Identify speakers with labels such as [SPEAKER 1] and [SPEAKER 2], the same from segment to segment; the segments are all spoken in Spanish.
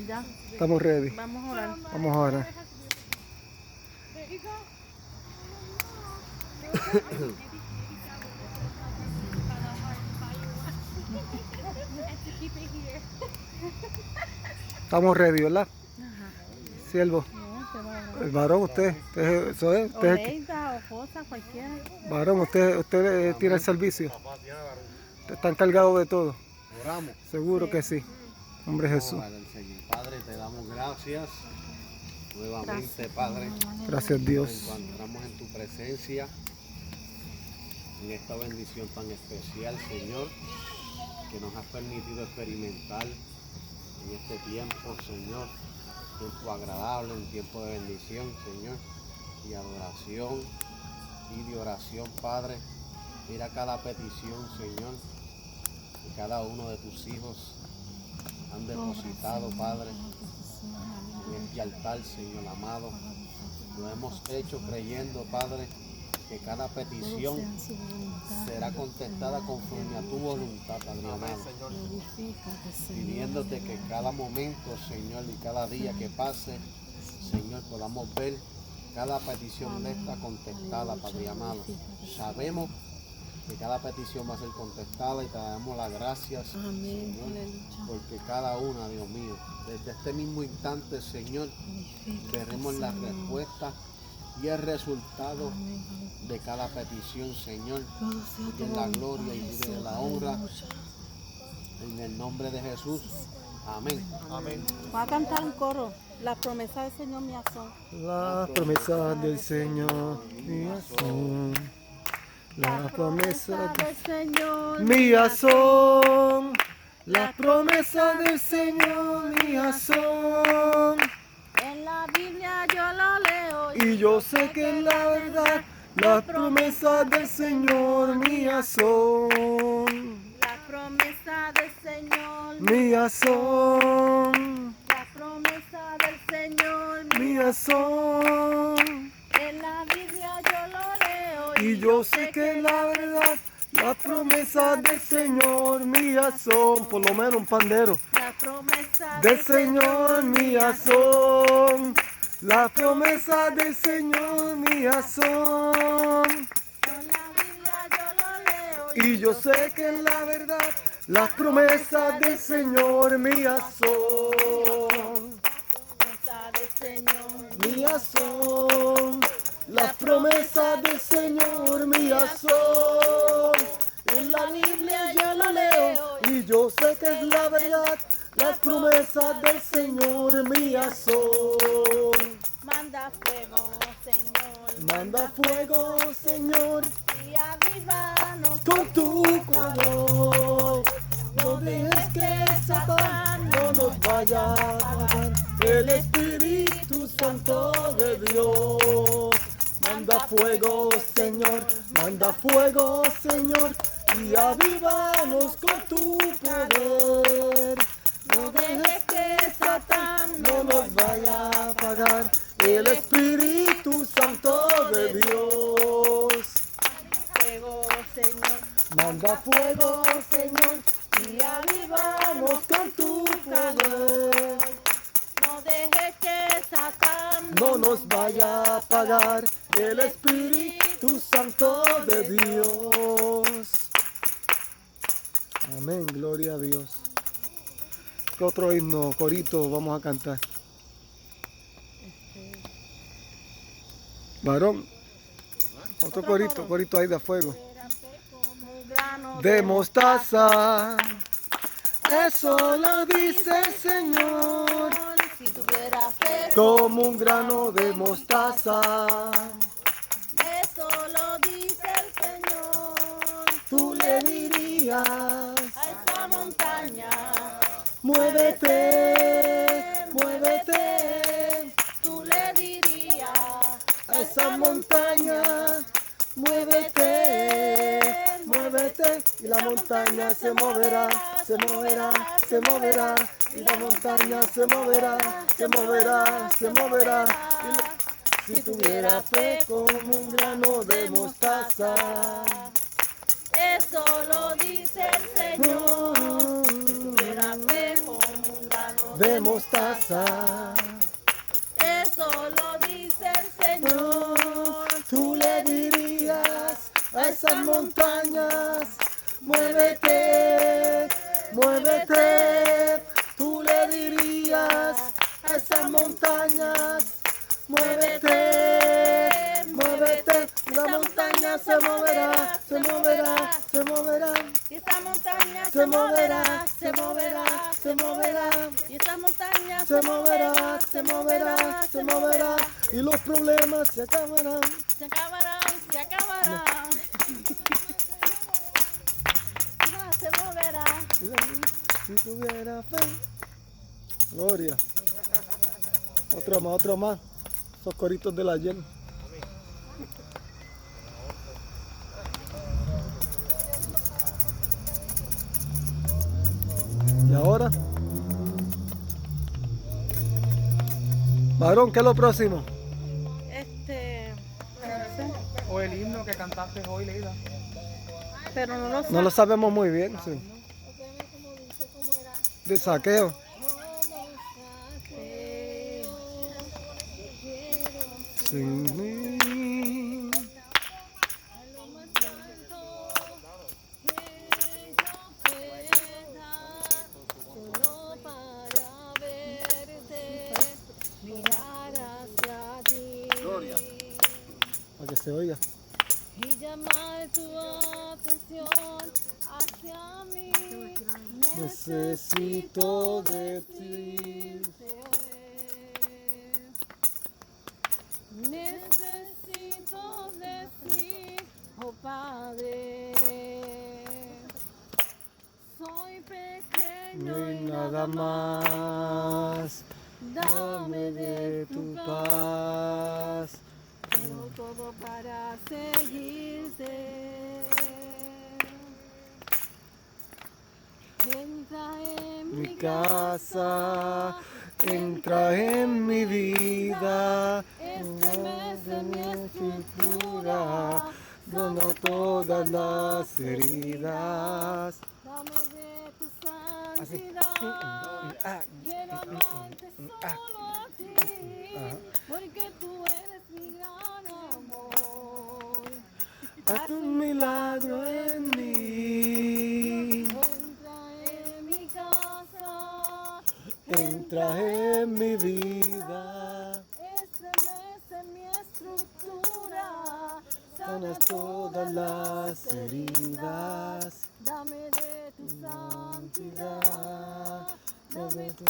[SPEAKER 1] Ya.
[SPEAKER 2] Estamos ready.
[SPEAKER 1] Vamos a orar.
[SPEAKER 2] Vamos a orar. Estamos ready, ¿verdad? Siervo. El varón, usted eso es. Usted,
[SPEAKER 1] Oleida o Josa, cualquiera.
[SPEAKER 2] varón, usted tiene el servicio. Usted está encargado de todo.
[SPEAKER 3] Oramos.
[SPEAKER 2] Seguro que sí. Hombre Jesús.
[SPEAKER 3] Padre, te damos gracias nuevamente, Padre.
[SPEAKER 2] Gracias
[SPEAKER 3] Nos
[SPEAKER 2] Dios.
[SPEAKER 3] encontramos en tu presencia, en esta bendición tan especial, Señor, que nos has permitido experimentar en este tiempo, Señor. Tiempo agradable, un tiempo de bendición, Señor, y adoración y de oración, Padre. Mira cada petición, Señor, que cada uno de tus hijos han depositado, Padre, en este altar, Señor amado. Lo hemos hecho creyendo, Padre, que cada petición será contestada conforme a tu voluntad, Padre amado. Pidiéndote que cada momento, Señor, y cada día que pase, Señor, podamos ver cada petición de esta contestada, Padre amado. Sabemos que cada petición va a ser contestada y te damos las gracias, Señor, porque cada una, Dios mío, desde este mismo instante, Señor, veremos la respuesta y el resultado de cada petición, Señor, y en la gloria y de la honra, en el nombre de Jesús. Amén. Amén.
[SPEAKER 1] Voy a cantar un coro. Las promesas del Señor mías son.
[SPEAKER 2] Las promesas del Señor mías son. Las promesas
[SPEAKER 1] del Señor
[SPEAKER 2] mías son. Las promesas del Señor mías son.
[SPEAKER 1] En la Biblia yo lo leo.
[SPEAKER 2] Y yo sé que es la verdad. Las promesas del Señor mías son.
[SPEAKER 1] Las promesas del Señor
[SPEAKER 2] Mías son.
[SPEAKER 1] Las promesas del Señor
[SPEAKER 2] Mías son.
[SPEAKER 1] En la Biblia yo lo leo.
[SPEAKER 2] Y yo sé que es la verdad. Las promesas del Señor mías son. Por lo menos un pandero.
[SPEAKER 1] Las promesas
[SPEAKER 2] Del Señor mías son. Las promesas del Señor mías son.
[SPEAKER 1] En la Biblia yo lo leo.
[SPEAKER 2] Y yo sé que es la verdad. Las promesas del Señor mías son.
[SPEAKER 1] Promesas del Señor
[SPEAKER 2] Mías son. Las promesas del Señor mías son. En la Biblia yo lo leo. Y yo sé que es la verdad. Las promesas del Señor mías son.
[SPEAKER 1] Manda fuego, Señor.
[SPEAKER 2] Manda fuego, Señor,
[SPEAKER 1] Y avívanos
[SPEAKER 2] con tu poder. No dejes que Satán no nos vaya a apagar. El Espíritu Santo de Dios. Manda fuego, Señor. Manda fuego, Señor. Y avívanos con tu poder. No dejes que Satán no nos vaya a apagar. El Espíritu Santo de Dios.
[SPEAKER 1] fuego, Señor.
[SPEAKER 2] Manda fuego, Señor, y avivamos con tu poder.
[SPEAKER 1] No dejes que Satán
[SPEAKER 2] No nos vaya a apagar el Espíritu Santo de Dios. Amén, gloria a Dios. ¿Qué otro himno, corito, vamos a cantar? Varón, otro corito ahí de fuego.
[SPEAKER 1] como un grano
[SPEAKER 2] De mostaza, eso lo dice el Señor,
[SPEAKER 1] Si tuviera fe,
[SPEAKER 2] como un grano de mostaza.
[SPEAKER 1] eso lo dice el Señor.
[SPEAKER 2] Tú le dirías,
[SPEAKER 1] A esta montaña,
[SPEAKER 2] muévete, muévete,
[SPEAKER 1] tú le dirías.
[SPEAKER 2] a esa montaña, muévete, muévete, y la montaña se moverá, se moverá, se moverá, y la montaña se moverá, se moverá, se moverá. Si tuviera fe como un grano de mostaza,
[SPEAKER 1] Eso lo dice el Señor.
[SPEAKER 2] de mostaza.
[SPEAKER 1] Eso lo dice el Señor.
[SPEAKER 2] Tú le dirías a esas montañas, muévete, muévete. Tú le dirías a esas montañas, muévete, muévete. La montaña se moverá, se moverá, se moverá.
[SPEAKER 1] Y esta montaña
[SPEAKER 2] Se moverá, se moverá, se moverá.
[SPEAKER 1] Y esta montaña
[SPEAKER 2] Se moverá, se moverá, se moverá. Y los problemas se acabarán.
[SPEAKER 1] Se acabarán, se acabarán. Ah, se moverá.
[SPEAKER 2] Si tuviera fe. Gloria. Otro más, otro más. Esos coritos del ayer. Y ahora, varón, ¿qué es lo próximo?
[SPEAKER 1] No sé,
[SPEAKER 4] O el himno que cantaste hoy, Leida.
[SPEAKER 1] pero no lo sé.
[SPEAKER 2] No lo sabemos muy bien, sí. De saqueo. Sin mí.
[SPEAKER 1] Solo para verte, mirar hacia ti.
[SPEAKER 2] Para que se oiga.
[SPEAKER 1] Y llamar tu atención hacia mí.
[SPEAKER 2] Necesito de ti.
[SPEAKER 1] Necesito de ti, oh Padre. Soy pequeño
[SPEAKER 2] No hay nada más.
[SPEAKER 1] Dame de tu paz.
[SPEAKER 2] paz.
[SPEAKER 1] Tengo todo para seguirte. Entra en
[SPEAKER 2] Mi casa, entra en mi vida.
[SPEAKER 1] estremece mi estructura.
[SPEAKER 2] Sana todas las heridas.
[SPEAKER 1] Dame de tu
[SPEAKER 2] Así.
[SPEAKER 1] santidad. Quiero amarte solo a ti. Porque tú eres mi gran amor.
[SPEAKER 2] Haz un milagro en mí.
[SPEAKER 1] Entra en mi casa.
[SPEAKER 2] Entra en mi vida.
[SPEAKER 1] Estremece mi estructura.
[SPEAKER 2] Sanas todas las heridas.
[SPEAKER 1] Dame de tu santidad.
[SPEAKER 2] Dame tu...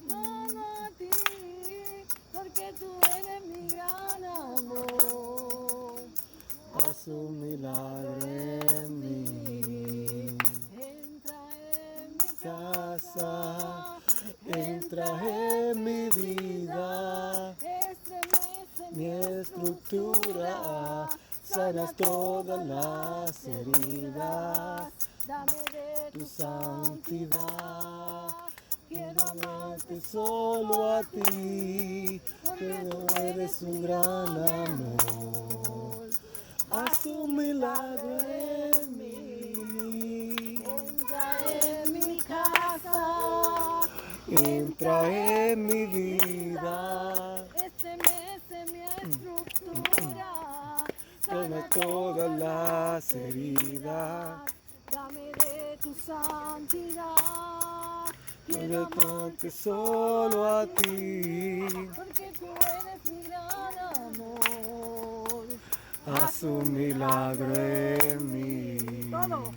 [SPEAKER 1] Todo a ti, porque tú eres mi gran amor.
[SPEAKER 2] Haz un milagro en mí.
[SPEAKER 1] Entra en mi
[SPEAKER 2] Casa, entra en mi vida.
[SPEAKER 1] estremece
[SPEAKER 2] Mi estructura, sanas todas las heridas.
[SPEAKER 1] Dame de
[SPEAKER 2] Tu
[SPEAKER 1] tu
[SPEAKER 2] santidad,
[SPEAKER 1] quiero amarte
[SPEAKER 2] solo a ti, porque tú eres un gran amor. Haz un milagro en mí.
[SPEAKER 1] Entra en mi casa,
[SPEAKER 2] Entra en mi vida.
[SPEAKER 1] estremece mi estructura.
[SPEAKER 2] Sana todas las heridas.
[SPEAKER 1] Dame de tu santidad.
[SPEAKER 2] Yo
[SPEAKER 1] Quiero
[SPEAKER 2] le
[SPEAKER 1] amarte
[SPEAKER 2] canto solo a ti.
[SPEAKER 1] porque tú eres mi gran amor.
[SPEAKER 2] Haz un milagro en mí.
[SPEAKER 1] Todo.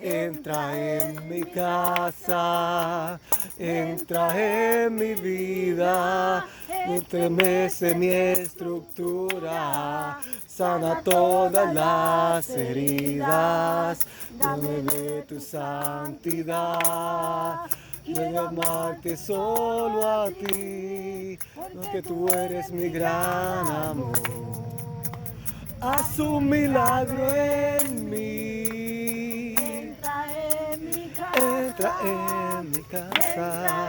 [SPEAKER 2] Entra en mi casa, entra en mi vida, estremece mi estructura, sana todas las heridas, dame de tu santidad. Quiero amarte solo a ti, porque tú eres mi gran amor. Haz un milagro en mí.
[SPEAKER 1] Entra en mi casa.
[SPEAKER 2] Entra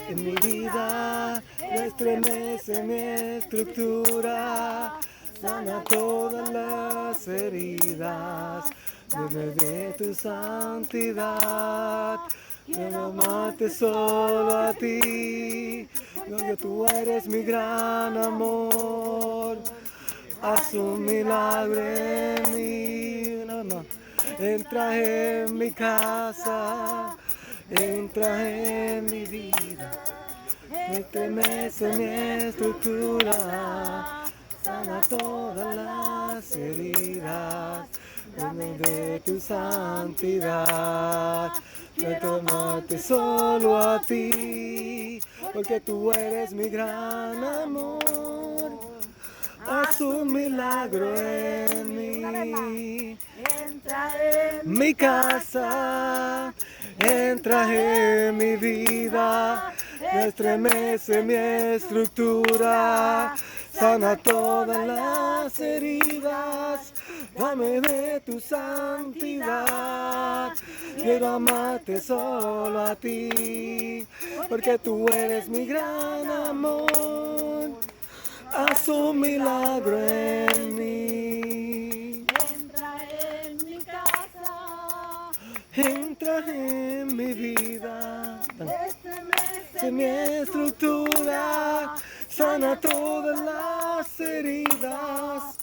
[SPEAKER 2] en mi vida, estremece mi estructura, sana todas las heridas, dame de tu santidad. quiero amarte solo a ti, porque tú eres mi gran amor. Haz un milagro en mí, mamá. Entra en mi casa, entra en mi vida, estremece mi estructura, sana todas las heridas, de tu santidad. Quiero amarte solo a ti, porque tú eres mi gran amor. Haz un milagro en mí.
[SPEAKER 1] Entra en
[SPEAKER 2] Mi casa, entra en mi vida, estremece mi estructura, sana todas las heridas, dame de tu santidad. Quiero amarte solo a ti, porque tú eres mi gran amor. Haz un milagro en mí.
[SPEAKER 1] entra en mi casa,
[SPEAKER 2] Entra en mi vida,
[SPEAKER 1] estremece
[SPEAKER 2] en mi estructura, sana todas las heridas,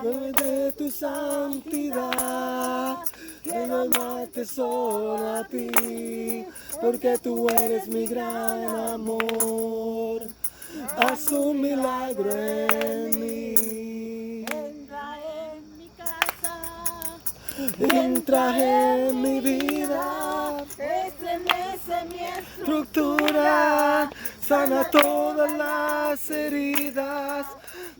[SPEAKER 2] dame de tu santidad. Quiero amarte solo a ti, porque tú eres mi gran amor. Haz un milagro en mí.
[SPEAKER 1] entra en mi casa,
[SPEAKER 2] Entra en mi vida,
[SPEAKER 1] estremece mi
[SPEAKER 2] estructura, sana todas las heridas,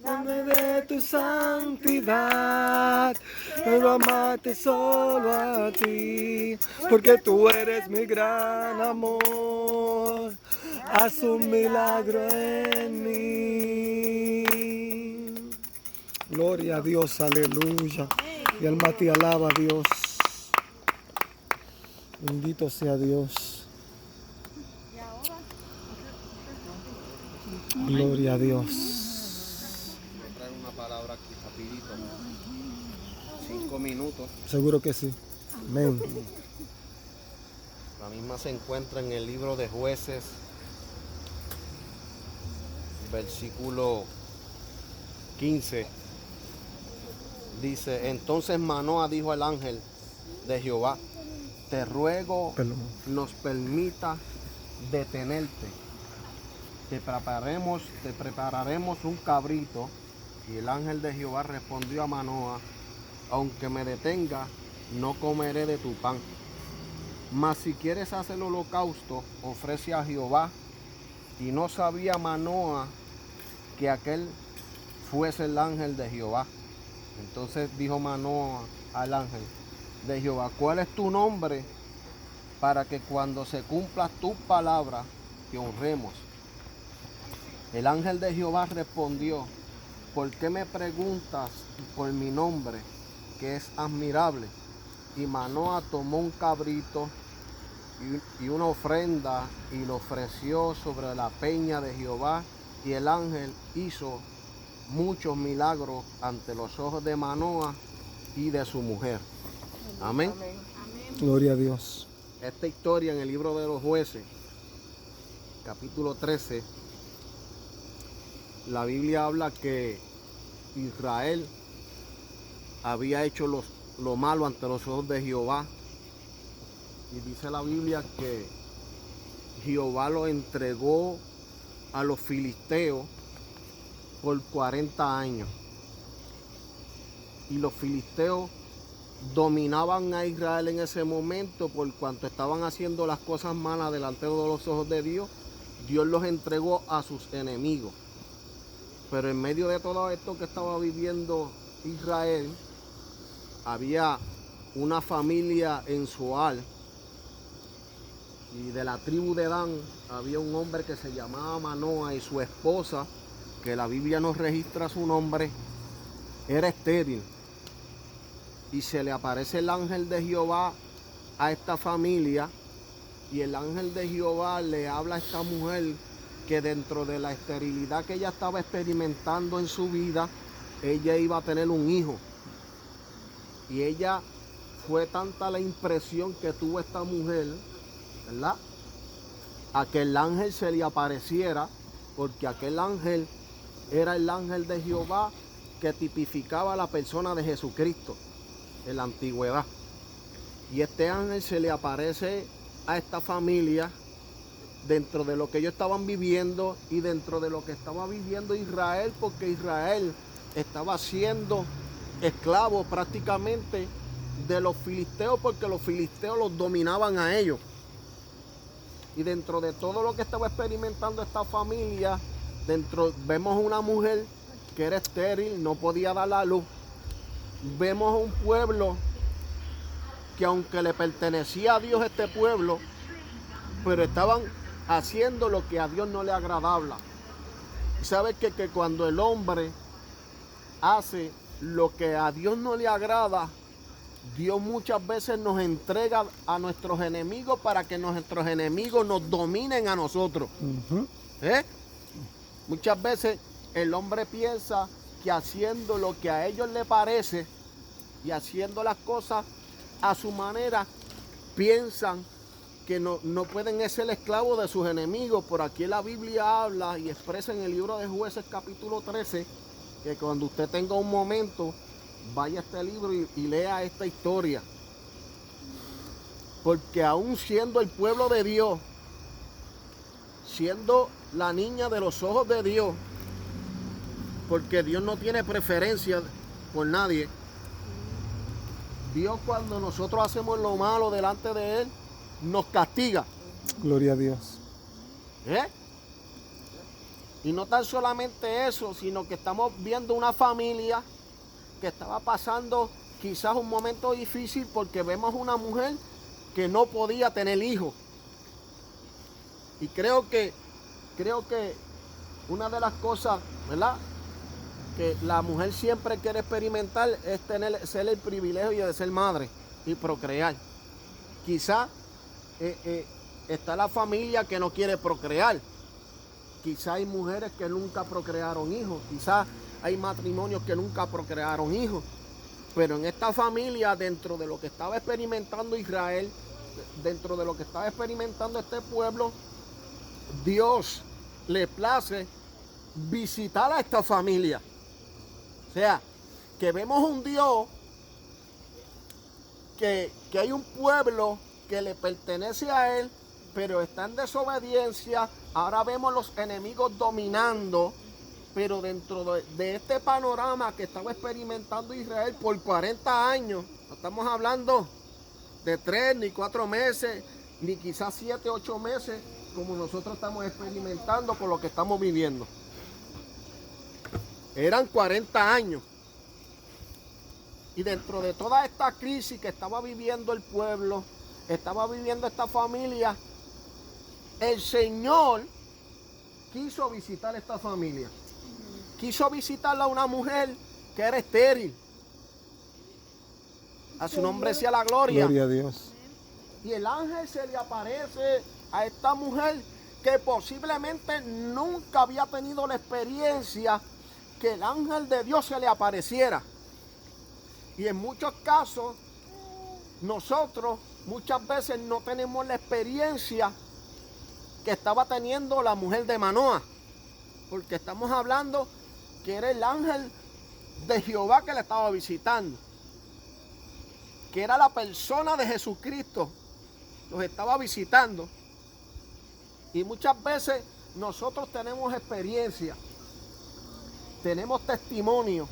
[SPEAKER 2] dame de tu santidad. Quiero amarte solo a ti, porque tú eres mi gran amor. Haz un milagro en mí. Gloria a Dios, aleluya. Mi alma te alaba, Dios. Bendito sea Dios. Gloria a Dios.
[SPEAKER 3] Voy a traer una palabra aquí rapidito. 5 minutos.
[SPEAKER 2] Seguro que sí. Amén.
[SPEAKER 3] La misma se encuentra en el libro de Jueces, versículo 15. Dice, entonces Manoa dijo al ángel de Jehová, te ruego nos permita detenerte. Te prepararemos un cabrito. Y el ángel de Jehová respondió a Manoa, aunque me detenga, no comeré de tu pan. Mas si quieres hacer el holocausto, ofrece a Jehová. Y no sabía Manoa que aquel fuese el ángel de Jehová. Entonces dijo Manoa al ángel de Jehová, ¿cuál es tu nombre? Para que cuando se cumpla tu palabra, te honremos. El ángel de Jehová respondió, ¿por qué me preguntas por mi nombre, que es admirable? Y Manoa tomó un cabrito y una ofrenda y lo ofreció sobre la peña de Jehová, y el ángel hizo muchos milagros ante los ojos de Manoa y de su mujer. Amén.
[SPEAKER 2] Gloria a Dios.
[SPEAKER 3] Esta historia en el libro de los Jueces, capítulo 13, la Biblia habla que Israel había hecho lo malo ante los ojos de Jehová. Y dice la Biblia que Jehová lo entregó a los filisteos por 40 años. Y los filisteos dominaban a Israel en ese momento por cuanto estaban haciendo las cosas malas delante de los ojos de Dios. Dios los entregó a sus enemigos. Pero en medio de todo esto que estaba viviendo Israel, había una familia en Zoar, y de la tribu de Dan había un hombre que se llamaba Manoa, y su esposa, que la Biblia no registra su nombre, era estéril. Y se le aparece el ángel de Jehová a esta familia, y el ángel de Jehová le habla a esta mujer que dentro de la esterilidad que ella estaba experimentando en su vida, ella iba a tener un hijo. Y ella, fue tanta la impresión que tuvo esta mujer, ¿verdad? A que el ángel se le apareciera, porque aquel ángel era el ángel de Jehová que tipificaba a la persona de Jesucristo en la antigüedad. Y este ángel se le aparece a esta familia dentro de lo que ellos estaban viviendo y dentro de lo que estaba viviendo Israel, porque Israel estaba siendo esclavo prácticamente de los filisteos, porque los filisteos los dominaban a ellos. Y dentro de todo lo que estaba experimentando esta familia, vemos una mujer que era estéril, no podía dar la luz. Vemos un pueblo que, aunque le pertenecía a Dios este pueblo, pero estaban haciendo lo que a Dios no le agradaba. ¿Sabes que cuando el hombre hace lo que a Dios no le agrada, Dios muchas veces nos entrega a nuestros enemigos para que nuestros enemigos nos dominen a nosotros? Muchas veces el hombre piensa que haciendo lo que a ellos le parece y haciendo las cosas a su manera, piensan que no pueden ser esclavos de sus enemigos. Por aquí la Biblia habla y expresa en el libro de Jueces capítulo 13, que cuando usted tenga un momento, vaya a este libro y lea esta historia. Porque aún siendo el pueblo de Dios, siendo la niña de los ojos de Dios, porque Dios no tiene preferencia por nadie, Dios, cuando nosotros hacemos lo malo delante de Él, nos castiga.
[SPEAKER 2] Gloria a Dios.
[SPEAKER 3] Y no tan solamente eso, sino que estamos viendo una familia que estaba pasando quizás un momento difícil, porque vemos una mujer que no podía tener hijos. Y creo que una de las cosas, ¿verdad?, que la mujer siempre quiere experimentar es ser el privilegio de ser madre y procrear. Quizá está la familia que no quiere procrear. Quizá hay mujeres que nunca procrearon hijos. Quizá hay matrimonios que nunca procrearon hijos. Pero en esta familia, dentro de lo que estaba experimentando Israel, dentro de lo que estaba experimentando este pueblo, Dios le place visitar a esta familia. O sea, que vemos un Dios que hay un pueblo que le pertenece a Él, pero está en desobediencia. Ahora vemos los enemigos dominando, pero dentro de este panorama que estaba experimentando Israel por 40 años, no estamos hablando de 3 ni 4 meses, ni quizás 7, 8 meses, como nosotros estamos experimentando con lo que estamos viviendo. Eran 40 años. Y dentro de toda esta crisis que estaba viviendo el pueblo, estaba viviendo esta familia, el Señor quiso visitar esta familia. Quiso visitarla a una mujer que era estéril. A su nombre sea la gloria.
[SPEAKER 2] Gloria a Dios.
[SPEAKER 3] Y el ángel se le aparece a esta mujer que posiblemente nunca había tenido la experiencia que el ángel de Dios se le apareciera. Y en muchos casos, nosotros muchas veces no tenemos la experiencia que estaba teniendo la mujer de Manoah, porque estamos hablando que era el ángel de Jehová que le estaba visitando, que era la persona de Jesucristo, los estaba visitando. Y muchas veces nosotros tenemos experiencia, tenemos testimonio,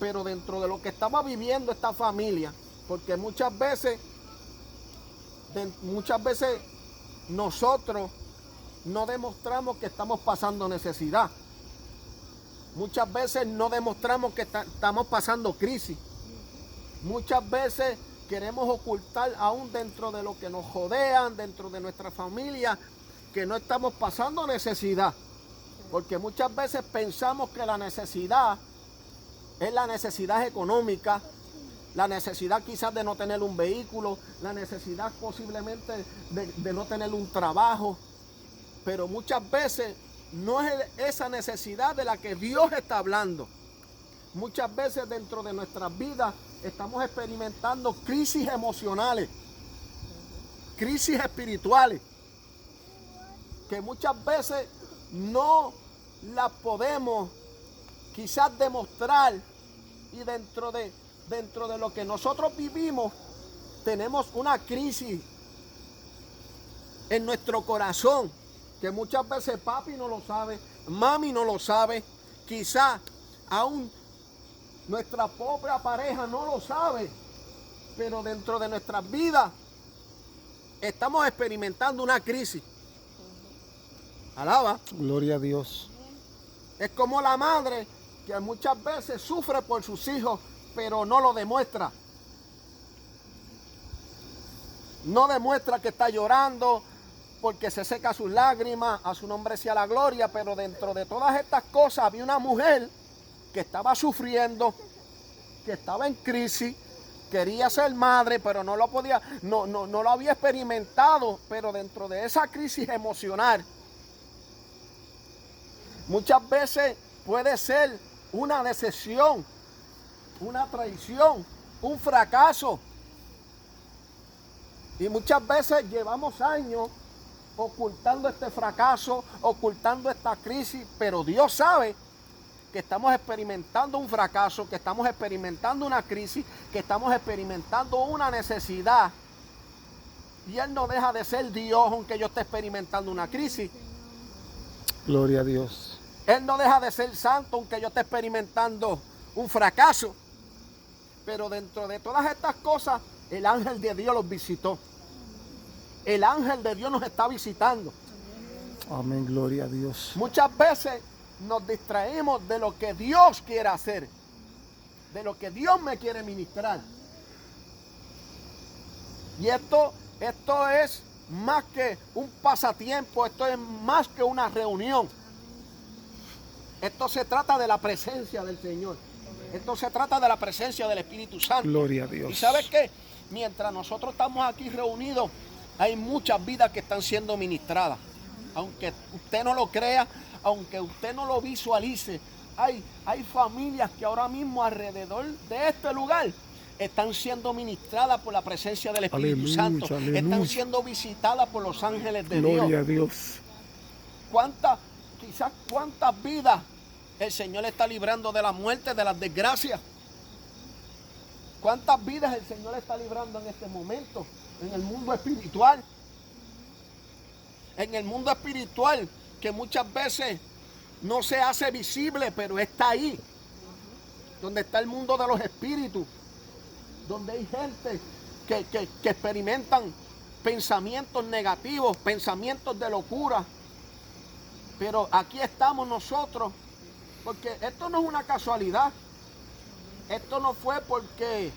[SPEAKER 3] pero dentro de lo que estaba viviendo esta familia, porque muchas veces nosotros no demostramos que estamos pasando necesidad. Muchas veces no demostramos que estamos pasando crisis. Muchas veces queremos ocultar aún dentro de lo que nos rodean, dentro de nuestra familia, que no estamos pasando necesidad. Porque muchas veces pensamos que la necesidad es la necesidad económica, la necesidad quizás de no tener un vehículo, la necesidad posiblemente de no tener un trabajo. Pero muchas veces no es esa necesidad de la que Dios está hablando. Muchas veces dentro de nuestras vidas estamos experimentando crisis emocionales.
[SPEAKER 2] crisis espirituales que muchas veces no las podemos quizás demostrar, y dentro de lo que nosotros vivimos tenemos una crisis en nuestro corazón que muchas veces papi no lo sabe, mami no lo sabe, quizás aún nuestra propia pareja no lo sabe, pero dentro de nuestras vidas estamos experimentando una crisis. Alaba.
[SPEAKER 5] Gloria a Dios.
[SPEAKER 2] Es como la madre que muchas veces sufre por sus hijos, pero no lo demuestra. No demuestra que está llorando porque se seca sus lágrimas, a su nombre sea la gloria, pero dentro de todas estas cosas había una mujer que estaba sufriendo, que estaba en crisis, quería ser madre, pero no lo podía, no lo había experimentado, pero dentro de esa crisis emocional, muchas veces puede ser una decepción, una traición, un fracaso. Y muchas veces llevamos años ocultando este fracaso, ocultando esta crisis, pero Dios sabe que estamos experimentando un fracaso, que estamos experimentando una crisis, que estamos experimentando una necesidad. Y Él no deja de ser Dios aunque yo esté experimentando una crisis.
[SPEAKER 5] Gloria a Dios.
[SPEAKER 2] Él no deja de ser santo aunque yo esté experimentando un fracaso. Pero dentro de todas estas cosas, el ángel de Dios los visitó. El ángel de Dios nos está visitando.
[SPEAKER 5] Amén, gloria a Dios.
[SPEAKER 2] Muchas veces nos distraemos de lo que Dios quiere hacer, de lo que Dios me quiere ministrar. Y esto es más que un pasatiempo, esto es más que una reunión. Esto se trata de la presencia del Señor. Esto se trata de la presencia del Espíritu Santo.
[SPEAKER 5] Gloria a Dios.
[SPEAKER 2] ¿Y sabes qué? Mientras nosotros estamos aquí reunidos, hay muchas vidas que están siendo ministradas. Aunque usted no lo crea, aunque usted no lo visualice, hay familias que ahora mismo alrededor de este lugar están siendo ministradas por la presencia del Espíritu
[SPEAKER 5] Aleluya,
[SPEAKER 2] Santo.
[SPEAKER 5] aleluya.
[SPEAKER 2] Están siendo visitadas por los ángeles de
[SPEAKER 5] Gloria
[SPEAKER 2] Dios.
[SPEAKER 5] a Dios.
[SPEAKER 2] Quizás cuántas vidas el Señor está librando de la muerte, de las desgracias. ¿Cuántas vidas el Señor está librando en este momento? En el mundo espiritual. En el mundo espiritual que muchas veces no se hace visible, pero está ahí. Donde está el mundo de los espíritus. Donde hay gente que experimentan pensamientos negativos, pensamientos de locura. Pero aquí estamos nosotros, porque esto no es una casualidad. Esto no fue porque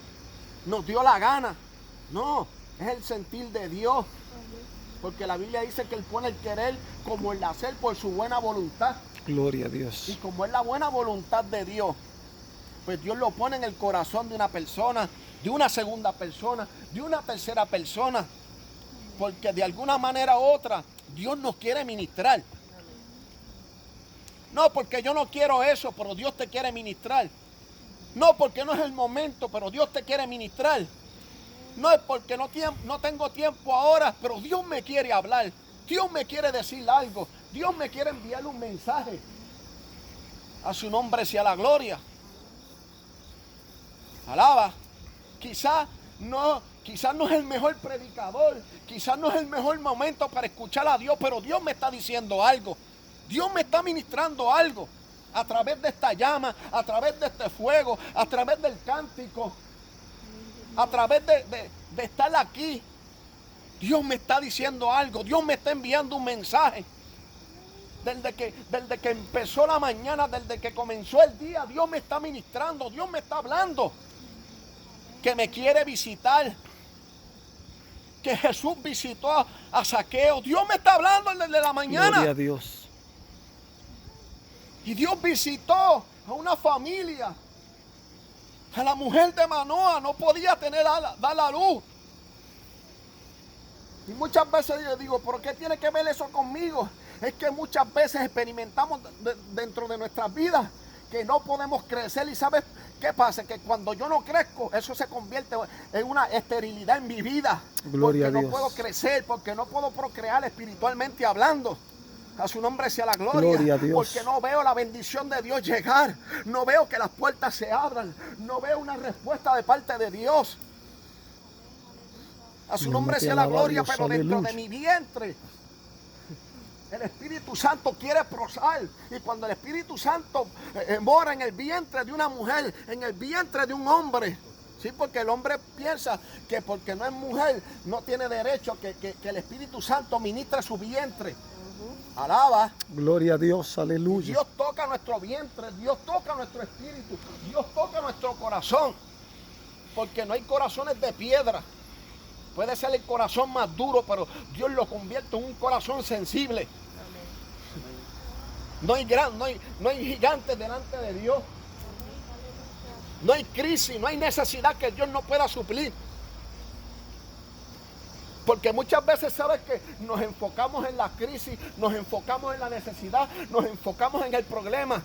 [SPEAKER 2] nos dio la gana. No, es el sentir de Dios. Porque la Biblia dice que Él pone el querer como el hacer por su buena voluntad.
[SPEAKER 5] Gloria a Dios.
[SPEAKER 2] Y como es la buena voluntad de Dios, pues Dios lo pone en el corazón de una persona, de una segunda persona, de una tercera persona. Porque de alguna manera u otra, Dios nos quiere ministrar. No, porque yo no quiero eso, pero Dios te quiere ministrar. No, porque no es el momento, pero Dios te quiere ministrar. No es porque no tengo tiempo ahora, pero Dios me quiere hablar. Dios me quiere decir algo. Dios me quiere enviarle un mensaje. A su nombre sea la gloria. Alaba. Quizás no es el mejor predicador. Quizás no es el mejor momento para escuchar a Dios, pero Dios me está diciendo algo. Dios me está ministrando algo. A través de esta llama, a través de este fuego, a través del cántico. A través de estar aquí, Dios me está diciendo algo. Dios me está enviando un mensaje. Desde que empezó la mañana, desde que comenzó el día, Dios me está ministrando. Dios me está hablando. Que me quiere visitar. Que Jesús visitó a Zaqueo. Dios me está hablando desde la mañana.
[SPEAKER 5] Gloria a Dios.
[SPEAKER 2] Y Dios visitó a una familia. A la mujer de Manoa no podía dar la luz. Y muchas veces yo digo, ¿por qué tiene que ver eso conmigo? Es que muchas veces experimentamos dentro de nuestras vidas que no podemos crecer. Y sabes ¿Qué pasa? Que cuando yo no crezco, eso se convierte en una esterilidad en mi vida.
[SPEAKER 5] Gloria a
[SPEAKER 2] porque
[SPEAKER 5] Dios.
[SPEAKER 2] no puedo crecer, porque no puedo procrear espiritualmente hablando. A su nombre sea la gloria.
[SPEAKER 5] Gloria a Dios.
[SPEAKER 2] Porque no veo la bendición de Dios llegar. No veo que las puertas se abran. No veo una respuesta de parte de Dios. A su nombre
[SPEAKER 5] Te
[SPEAKER 2] sea la
[SPEAKER 5] alaba,
[SPEAKER 2] gloria,
[SPEAKER 5] Dios,
[SPEAKER 2] pero dentro
[SPEAKER 5] aleluya.
[SPEAKER 2] de mi vientre el Espíritu Santo quiere prosar. Y cuando el Espíritu Santo mora en el vientre de una mujer, en el vientre de un hombre, sí, porque el hombre piensa que porque no es mujer no tiene derecho que el Espíritu Santo ministre su vientre. Alaba.
[SPEAKER 5] Gloria a Dios, aleluya.
[SPEAKER 2] Dios toca nuestro vientre, Dios toca nuestro espíritu, Dios toca nuestro corazón, porque no hay corazones de piedra. Puede ser el corazón más duro, pero Dios lo convierte en un corazón sensible. No hay gigantes delante de Dios. No hay crisis, no hay necesidad que Dios no pueda suplir. Porque muchas veces, ¿sabes qué? Nos enfocamos en la crisis, nos enfocamos en la necesidad, nos enfocamos en el problema.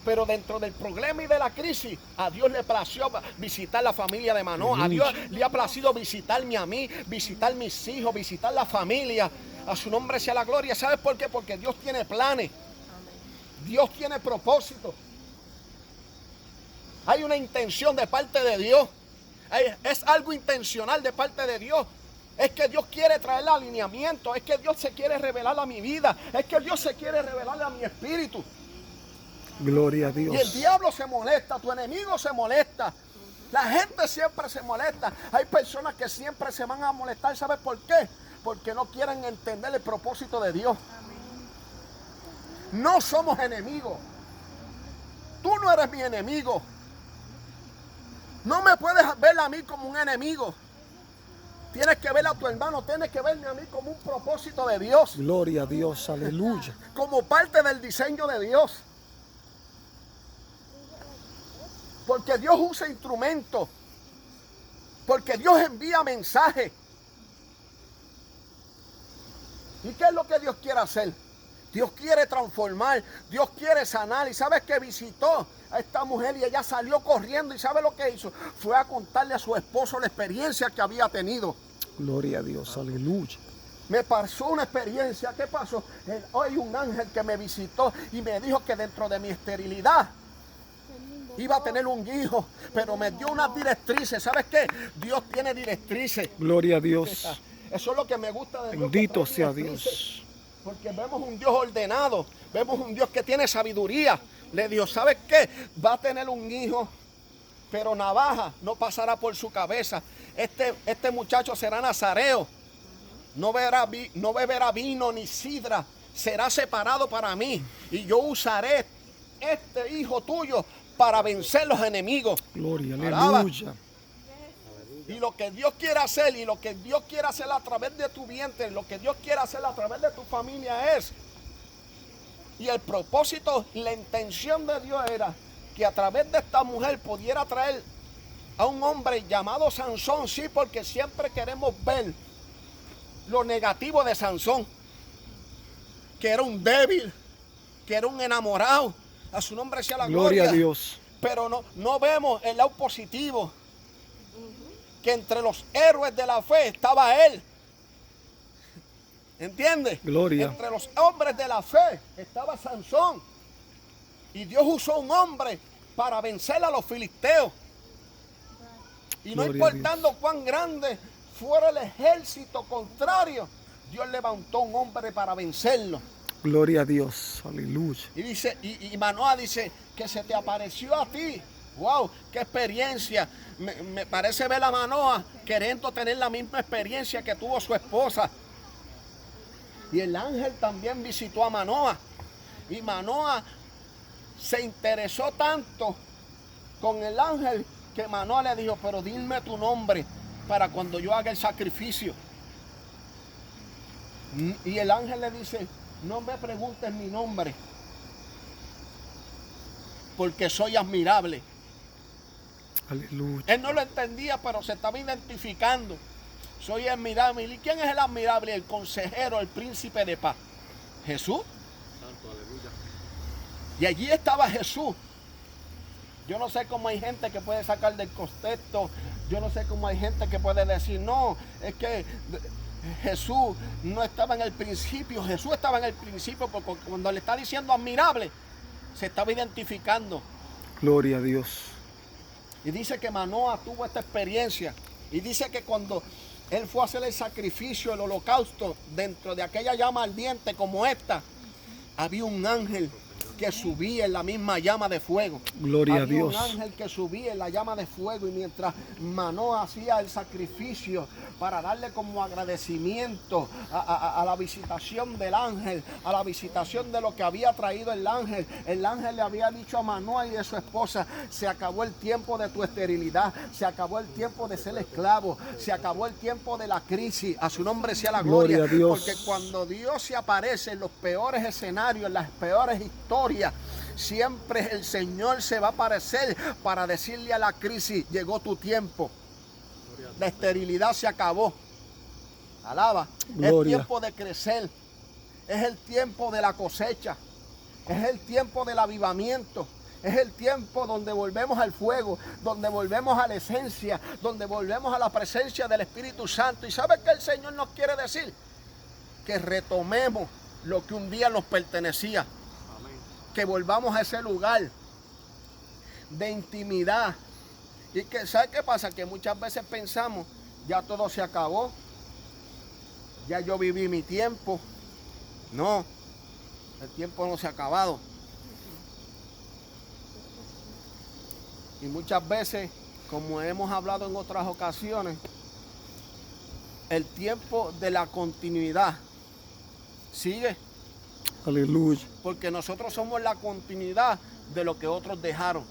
[SPEAKER 2] Pero dentro del problema y de la crisis, a Dios le plació visitar la familia de Manoah. A Dios le ha placido visitarme a mí, visitar mis hijos, visitar la familia. A su nombre sea la gloria. ¿Sabes por qué? Porque Dios tiene planes. Dios tiene propósito. Hay una intención de parte de Dios. Es algo intencional de parte de Dios. Es que Dios quiere traer el alineamiento. Es que Dios se quiere revelar a mi vida. Es que Dios se quiere revelar a mi espíritu.
[SPEAKER 5] Gloria a Dios.
[SPEAKER 2] Y el diablo se molesta, tu enemigo se molesta. La gente siempre se molesta. Hay personas que siempre se van a molestar. ¿Sabes por qué? Porque no quieren entender el propósito de Dios. No somos enemigos. Tú no eres mi enemigo. No me puedes ver a mí como un enemigo. Tienes que ver a tu hermano, tienes que verme a mí como un propósito de Dios.
[SPEAKER 5] Gloria a Dios, aleluya.
[SPEAKER 2] Como parte del diseño de Dios. Porque Dios usa instrumentos. Porque Dios envía mensajes. ¿Y qué es lo que Dios quiere hacer? Dios quiere transformar, Dios quiere sanar. ¿Y sabes qué? Visitó a esta mujer y ella salió corriendo. ¿Y sabe lo que hizo? Fue a contarle a su esposo la experiencia que había tenido.
[SPEAKER 5] Gloria a Dios, aleluya.
[SPEAKER 2] Me pasó una experiencia. ¿Qué pasó? Hoy un ángel que me visitó y me dijo que dentro de mi esterilidad iba a tener un hijo, pero me dio unas directrices. ¿Sabes qué? Dios tiene directrices.
[SPEAKER 5] Gloria a Dios.
[SPEAKER 2] Eso es lo que me gusta de Dios.
[SPEAKER 5] Bendito sea Dios.
[SPEAKER 2] Porque vemos un Dios ordenado, vemos un Dios que tiene sabiduría. Le dijo, ¿sabes qué? Va a tener un hijo, pero navaja no pasará por su cabeza. Este muchacho será nazareo. No beberá vino ni sidra. Será separado para mí. Y yo usaré este hijo tuyo para vencer los enemigos.
[SPEAKER 5] Gloria,
[SPEAKER 2] Alaba.
[SPEAKER 5] aleluya.
[SPEAKER 2] Y lo que Dios quiere hacer, y lo que Dios quiere hacer a través de tu vientre, lo que Dios quiere hacer a través de tu familia es. Y el propósito y la intención de Dios era que a través de esta mujer pudiera traer a un hombre llamado Sansón. Sí, porque siempre queremos ver lo negativo de Sansón. Que era un débil, que era un enamorado. A su nombre sea la gloria.
[SPEAKER 5] Gloria a Dios.
[SPEAKER 2] Pero no vemos el lado positivo. Que entre los héroes de la fe estaba él. ¿Entiendes?
[SPEAKER 5] Gloria.
[SPEAKER 2] Entre los hombres de la fe estaba Sansón. Y Dios usó un hombre para vencer a los filisteos. Y no
[SPEAKER 5] Gloria a
[SPEAKER 2] importando cuán grande fuera el ejército contrario, Dios levantó un hombre para vencerlo.
[SPEAKER 5] Gloria a Dios, aleluya.
[SPEAKER 2] Y dice, y Manoah dice que se te apareció a ti. Wow, qué experiencia. Me parece ver a Manoah queriendo tener la misma experiencia que tuvo su esposa. Y el ángel también visitó a Manoah. Y Manoah se interesó tanto con el ángel que Manoah le dijo, pero dime tu nombre para cuando yo haga el sacrificio. Y el ángel le dice, no me preguntes mi nombre, porque soy admirable.
[SPEAKER 5] Aleluya.
[SPEAKER 2] Él no lo entendía, pero se estaba identificando. Soy admirable. ¿Y quién es el admirable? El consejero, el príncipe de paz. Jesús.
[SPEAKER 3] Santo, aleluya.
[SPEAKER 2] Y allí estaba Jesús. Yo no sé cómo hay gente que puede sacar del contexto. Yo no sé cómo hay gente que puede decir, no, es que Jesús no estaba en el principio. Jesús estaba en el principio porque cuando le está diciendo admirable, se estaba identificando.
[SPEAKER 5] Gloria a Dios.
[SPEAKER 2] Y dice que Manoah tuvo esta experiencia. Y dice que cuando él fue a hacer el sacrificio, el holocausto, dentro de aquella llama ardiente como esta, había un ángel que subía en la misma llama de fuego.
[SPEAKER 5] Gloria a
[SPEAKER 2] Había
[SPEAKER 5] Dios.
[SPEAKER 2] un ángel que subía en la llama de fuego, y mientras Manoah hacía el sacrificio para darle como agradecimiento a la visitación del ángel, a la visitación de lo que había traído el ángel le había dicho a Manoah y a su esposa: se acabó el tiempo de tu esterilidad, se acabó el tiempo de ser esclavo, se acabó el tiempo de la crisis. A su nombre sea la gloria.
[SPEAKER 5] Gloria a Dios.
[SPEAKER 2] Porque cuando Dios se aparece en los peores escenarios, en las peores historias, siempre el Señor se va a aparecer para decirle a la crisis: llegó tu tiempo, la esterilidad se acabó. Alaba.
[SPEAKER 5] Gloria.
[SPEAKER 2] Es tiempo de crecer, es el tiempo de la cosecha, es el tiempo del avivamiento, es el tiempo donde volvemos al fuego, donde volvemos a la esencia, donde volvemos a la presencia del Espíritu Santo. ¿Y sabe qué el Señor nos quiere decir? Que retomemos lo que un día nos pertenecía. Que volvamos a ese lugar de intimidad. Y que, ¿sabe qué pasa? Que muchas veces pensamos, ya todo se acabó, ya yo viví mi tiempo. No, el tiempo no se ha acabado. Y muchas veces, como hemos hablado en otras ocasiones, el tiempo de la continuidad sigue.
[SPEAKER 5] Aleluya.
[SPEAKER 2] Porque nosotros somos la continuidad de lo que otros dejaron.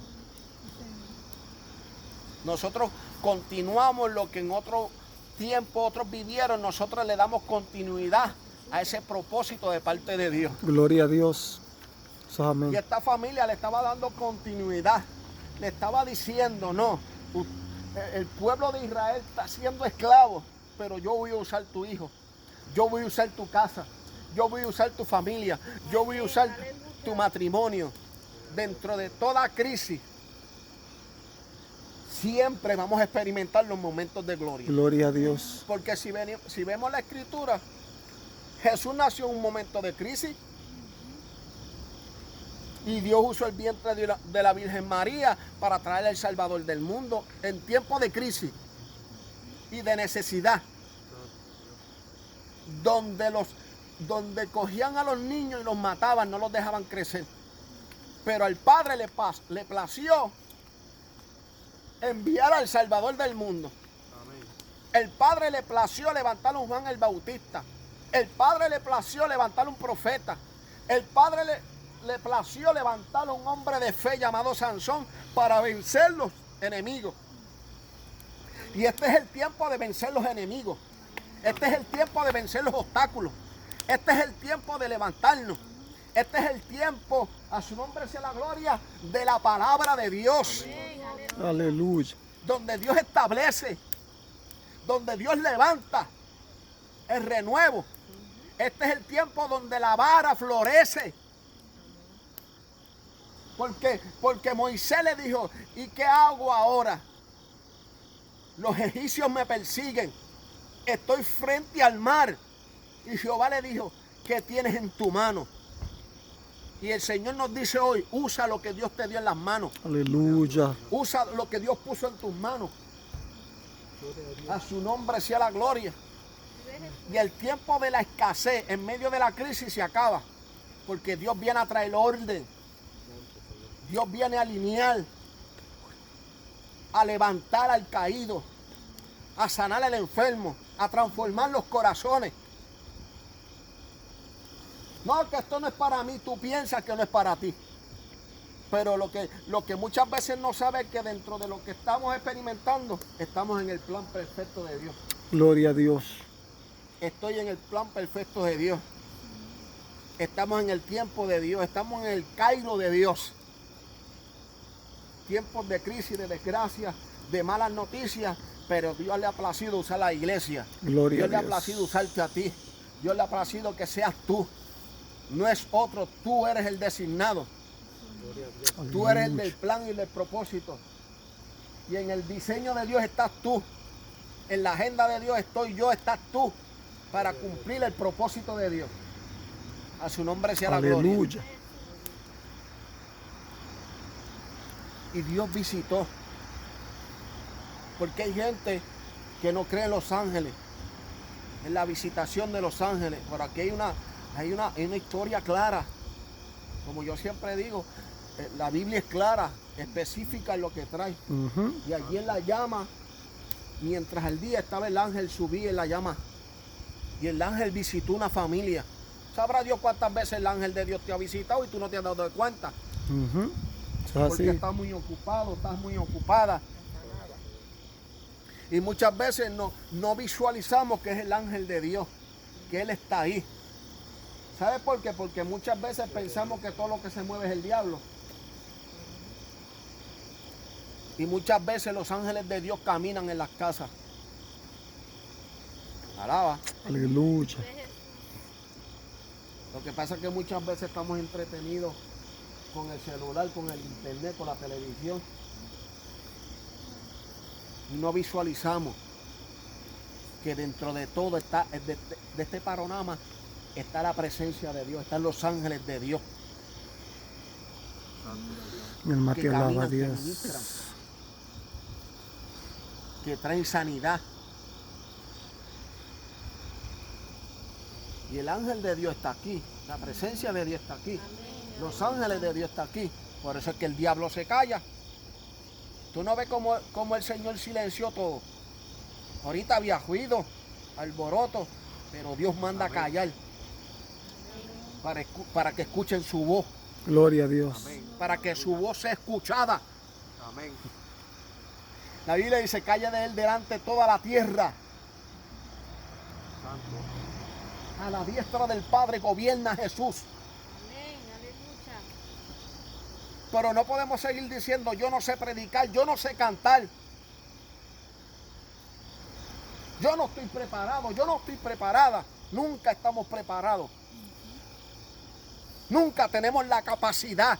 [SPEAKER 2] Nosotros continuamos lo que en otro tiempo otros vivieron. Nosotros le damos continuidad a ese propósito de parte de Dios.
[SPEAKER 5] Gloria a Dios. Amén.
[SPEAKER 2] Y esta familia le estaba dando continuidad. Le estaba diciendo, no, el pueblo de Israel está siendo esclavo, pero yo voy a usar tu hijo. Yo voy a usar tu casa. Yo voy a usar tu familia, yo voy a usar tu matrimonio. Dentro de toda crisis, siempre vamos a experimentar los momentos de gloria.
[SPEAKER 5] Gloria a Dios.
[SPEAKER 2] Porque si vemos la Escritura, Jesús nació en un momento de crisis. Y Dios usó el vientre de la Virgen María para traer al Salvador del mundo en tiempos de crisis y de necesidad. Donde cogían a los niños y los mataban, no los dejaban crecer. Pero al Padre le plació enviar al Salvador del mundo. El Padre le plació levantar a un Juan el Bautista. El Padre le plació levantar a un profeta. El Padre le plació levantar a un hombre de fe llamado Sansón para vencer los enemigos. Y este es el tiempo de vencer los enemigos. Este es el tiempo de vencer los obstáculos. Este es el tiempo de levantarnos. Este es el tiempo, a su nombre sea la gloria, de la palabra de Dios.
[SPEAKER 5] Aleluya.
[SPEAKER 2] Donde Dios establece, donde Dios levanta el renuevo. Este es el tiempo donde la vara florece. Porque Moisés le dijo, ¿y qué hago ahora? Los egipcios me persiguen. Estoy frente al mar. Y Jehová le dijo, ¿qué tienes en tu mano? Y el Señor nos dice hoy, usa lo que Dios te dio en las manos.
[SPEAKER 5] Aleluya.
[SPEAKER 2] Usa lo que Dios puso en tus manos. A su nombre sea la gloria. Y el tiempo de la escasez en medio de la crisis se acaba. Porque Dios viene a traer orden. Dios viene a alinear, a levantar al caído, a sanar al enfermo, a transformar los corazones. No, que esto no es para mí, tú piensas que no es para ti. Pero lo que muchas veces no sabes es que dentro de lo que estamos experimentando, estamos en el plan perfecto de Dios.
[SPEAKER 5] Gloria a Dios.
[SPEAKER 2] Estoy en el plan perfecto de Dios. Estamos en el tiempo de Dios, estamos en el Cairo de Dios. Tiempos de crisis, de desgracia, de malas noticias, pero Dios le ha placido usar a la iglesia.
[SPEAKER 5] Gloria
[SPEAKER 2] Dios
[SPEAKER 5] a
[SPEAKER 2] le ha
[SPEAKER 5] Dios.
[SPEAKER 2] placido usarte a ti. Dios le ha placido que seas tú. No es otro, tú eres el designado. Tú eres el del plan y del propósito. Y en el diseño de Dios estás tú. En la agenda de Dios estoy yo, estás tú. Para cumplir el propósito de Dios. A su nombre sea la gloria.
[SPEAKER 5] Aleluya.
[SPEAKER 2] Y Dios visitó. Porque hay gente que no cree en los ángeles. En la visitación de los ángeles. Pero aquí hay una historia clara. Como yo siempre digo, la Biblia es clara, específica en lo que trae. Y allí en la llama, mientras al día estaba el ángel, subía en la llama. Y el ángel visitó una familia. ¿Sabrá Dios cuántas veces el ángel de Dios te ha visitado y tú no te has dado cuenta? Porque estás muy ocupado, estás muy ocupada. Y muchas veces no visualizamos que es el ángel de Dios, que Él está ahí. ¿Sabes por qué? Porque muchas veces pensamos que todo lo que se mueve es el diablo. Y muchas veces los ángeles de Dios caminan en las casas. Alaba.
[SPEAKER 5] Aleluya.
[SPEAKER 2] Lo que pasa es que muchas veces estamos entretenidos con el celular, con el internet, con la televisión. Y no visualizamos que dentro de todo está, de este panorama, está la presencia de Dios, están los ángeles de Dios.
[SPEAKER 5] Mi alma
[SPEAKER 2] Que
[SPEAKER 5] te alaba,
[SPEAKER 2] caminan, que
[SPEAKER 5] Dios.
[SPEAKER 2] ministran, que traen sanidad. Y el ángel de Dios está aquí, la presencia de Dios está aquí, los ángeles de Dios están aquí. Por eso es que el diablo se calla. Tú no ves cómo el Señor silenció todo. Ahorita había ruido, alboroto, pero Dios manda a callar para que escuchen su voz,
[SPEAKER 5] Gloria a Dios.
[SPEAKER 2] para que su voz sea escuchada.
[SPEAKER 3] Amén.
[SPEAKER 2] La Biblia dice, calla de él delante toda la tierra.
[SPEAKER 3] Santo.
[SPEAKER 2] A la diestra del Padre gobierna Jesús.
[SPEAKER 1] Amén, aleluya.
[SPEAKER 2] Pero no podemos seguir diciendo, yo no sé predicar, yo no sé cantar. Yo no estoy preparado, yo no estoy preparada. Nunca estamos preparados. Nunca tenemos la capacidad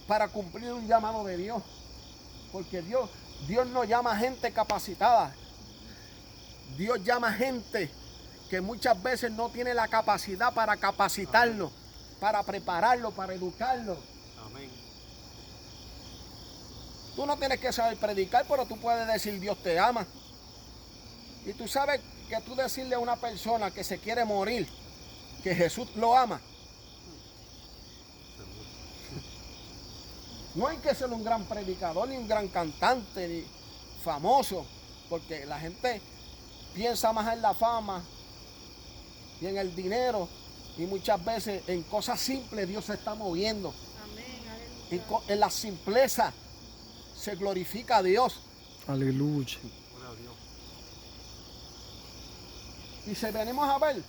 [SPEAKER 2] para cumplir un llamado de Dios. Porque Dios no llama a gente capacitada. Dios llama a gente que muchas veces no tiene la capacidad para capacitarlo, para prepararlo, para educarlo.
[SPEAKER 3] Amén.
[SPEAKER 2] Tú no tienes que saber predicar, pero tú puedes decir Dios te ama. Y tú sabes que tú decirle a una persona que se quiere morir, que Jesús lo ama. No hay que ser un gran predicador, ni un gran cantante, ni famoso, porque la gente piensa más en la fama y en el dinero, y muchas veces en cosas simples Dios se está moviendo.
[SPEAKER 1] Amén, aleluya.
[SPEAKER 2] En la simpleza se glorifica a Dios.
[SPEAKER 5] Aleluya.
[SPEAKER 3] Gloria a Dios.
[SPEAKER 2] Y si venimos a ver,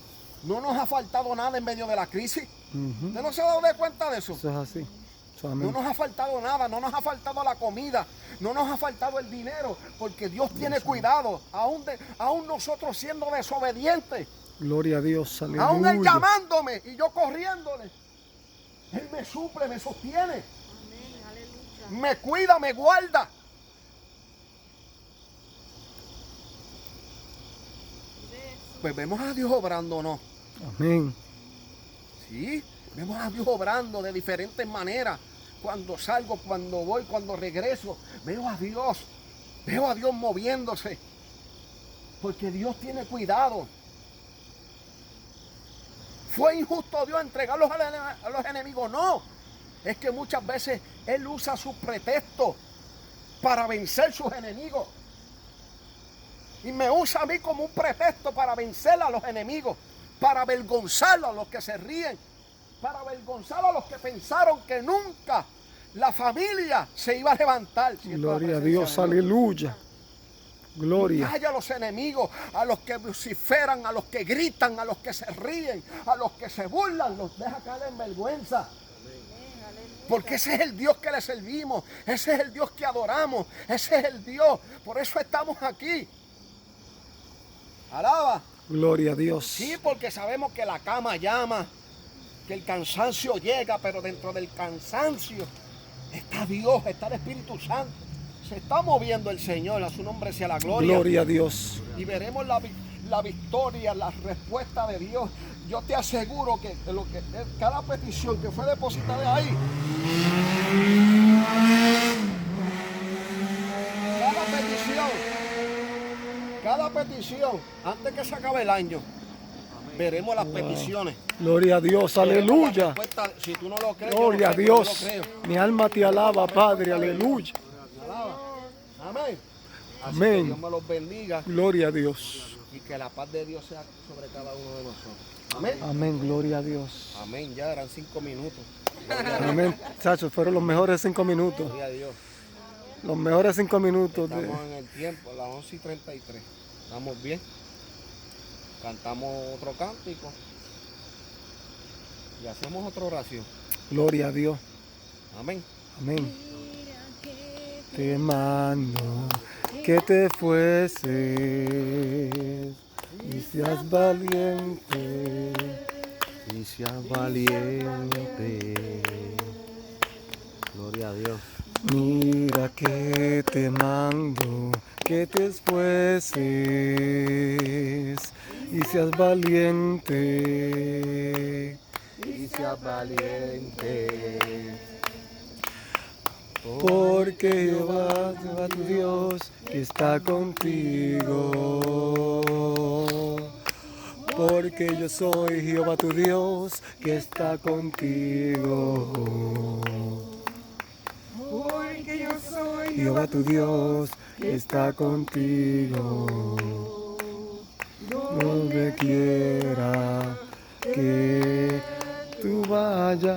[SPEAKER 2] no nos ha faltado nada en medio de la crisis.
[SPEAKER 5] Ujú.
[SPEAKER 2] ¿Usted no se ha dado de cuenta de eso?
[SPEAKER 5] Eso es así. Eso,
[SPEAKER 2] No
[SPEAKER 5] amén.
[SPEAKER 2] nos ha faltado nada, no nos ha faltado la comida, no nos ha faltado el dinero, porque Dios tiene cuidado, aún nosotros siendo desobedientes,
[SPEAKER 5] Gloria a Dios.
[SPEAKER 2] aún Él
[SPEAKER 5] Aleluya.
[SPEAKER 2] llamándome y yo corriéndole. Él me suple, me sostiene,
[SPEAKER 1] Amén, aleluya.
[SPEAKER 2] me cuida, me guarda. Pues vemos a Dios obrando, ¿no?
[SPEAKER 5] Amén.
[SPEAKER 2] Sí, vemos a Dios obrando de diferentes maneras. Cuando salgo, cuando voy, cuando regreso, veo a Dios moviéndose. Porque Dios tiene cuidado. ¿Fue injusto Dios entregarlos a los enemigos? No. Es que muchas veces Él usa sus pretextos para vencer sus enemigos. Y me usa a mí como un pretexto para vencer a los enemigos, para avergonzar a los que se ríen, para avergonzar a los que pensaron que nunca la familia se iba a levantar.
[SPEAKER 5] Gloria a Dios. Aleluya. Gloria.
[SPEAKER 2] Calla a los enemigos, a los que vociferan, a los que gritan, a los que se ríen, a los que se burlan, los deja caer en vergüenza. Porque ese es el Dios que le servimos, ese es el Dios que adoramos, ese es el Dios. Por eso estamos aquí. Alaba.
[SPEAKER 5] Gloria a Dios.
[SPEAKER 2] Sí, porque sabemos que la cama llama, que el cansancio llega, pero dentro del cansancio está Dios, está el Espíritu Santo. Se está moviendo el Señor, a su nombre sea la gloria.
[SPEAKER 5] Gloria a Dios.
[SPEAKER 2] Y veremos la victoria, la respuesta de Dios. Yo te aseguro que cada petición que fue depositada ahí, cada petición, antes que se acabe el año, veremos las peticiones.
[SPEAKER 5] Gloria a Dios,
[SPEAKER 2] Veremos la
[SPEAKER 5] aleluya.
[SPEAKER 2] respuesta. Si tú no lo crees,
[SPEAKER 5] Gloria a
[SPEAKER 2] yo lo
[SPEAKER 5] Dios.
[SPEAKER 2] creo.
[SPEAKER 5] Mi alma te alaba, Padre, aleluya.
[SPEAKER 2] Me alaba. Amén. Así
[SPEAKER 5] Amén.
[SPEAKER 2] que Dios me los bendiga
[SPEAKER 5] Gloria a Dios.
[SPEAKER 2] y que la paz de Dios sea sobre cada uno de nosotros. Amén.
[SPEAKER 5] Amén, gloria a Dios.
[SPEAKER 2] Amén. Ya eran 5 minutos.
[SPEAKER 5] Amén. Chacho, fueron los mejores 5 minutos.
[SPEAKER 2] Gloria a Dios.
[SPEAKER 5] Los mejores 5 minutos.
[SPEAKER 2] Estamos en el tiempo, las 11:33. Estamos bien. Cantamos otro cántico. Y hacemos otra oración.
[SPEAKER 5] Gloria a Dios.
[SPEAKER 2] Amén.
[SPEAKER 5] Amén. Te mando que te fueses y seas valiente.
[SPEAKER 3] Y seas valiente. Gloria a Dios.
[SPEAKER 5] Mira que te mando que te esfuerces y seas valiente.
[SPEAKER 3] Y seas valiente.
[SPEAKER 5] Porque Jehová tu Dios que está contigo. Porque yo soy Jehová tu Dios que está contigo.
[SPEAKER 4] Porque yo soy
[SPEAKER 5] Jehová tu Dios que está contigo. Donde quiera que tú vayas.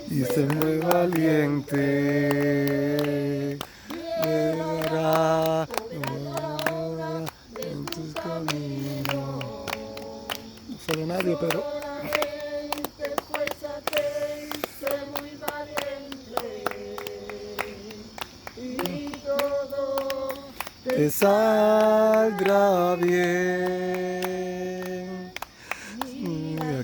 [SPEAKER 5] Y sé muy valiente. Llegará en tus caminos. No sé de nadie, pero te saldrá bien.